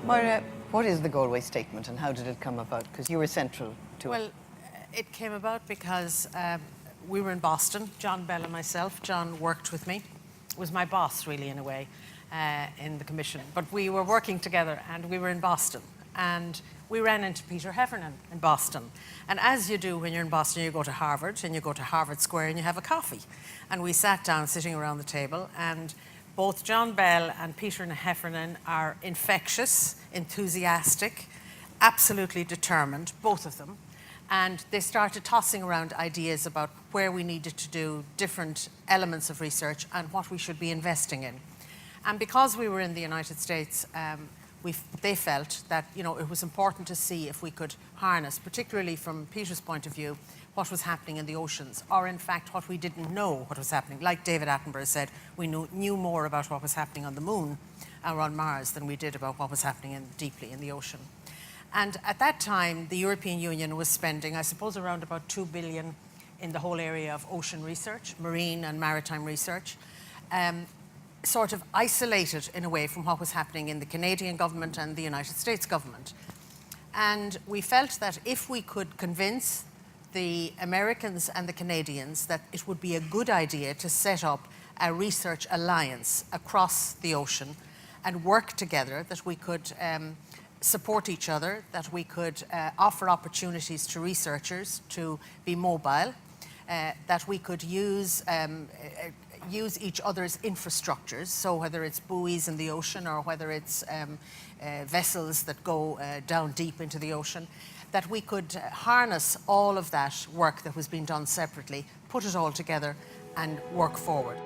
Moira, what is the Galway Statement and how did it come about? Because you were central to it. Well, it came about because we were in Boston, John Bell and myself. John worked with me, was my boss really in a way in the commission. But we were working together and we were in Boston. And we ran into Peter Heffernan in Boston. And as you do when you're in Boston, you go to Harvard and you go to Harvard Square and you have a coffee. And we sat down sitting around the table, and both John Bell and Peter Heffernan are infectious, enthusiastic, absolutely determined, both of them. And they started tossing around ideas about where we needed to do different elements of research and what we should be investing in. And because we were in the United States, they felt that it was important to see if we could harness, particularly from Peter's point of view, what was happening in the oceans, or in fact what we didn't know what was happening. Like David Attenborough said, we knew more about what was happening on the moon or on Mars than we did about what was happening deeply in the ocean. And at that time, the European Union was spending, I suppose, around about $2 billion in the whole area of ocean research, marine and maritime research, sort of isolated in a way from what was happening in the Canadian government and the United States government. And we felt that if we could convince the Americans and the Canadians that it would be a good idea to set up a research alliance across the ocean and work together, that we could support each other, that we could offer opportunities to researchers to be mobile, that we could use each other's infrastructures, so whether it's buoys in the ocean or whether it's vessels that go down deep into the ocean, that we could harness all of that work that was being done separately, put it all together and work forward.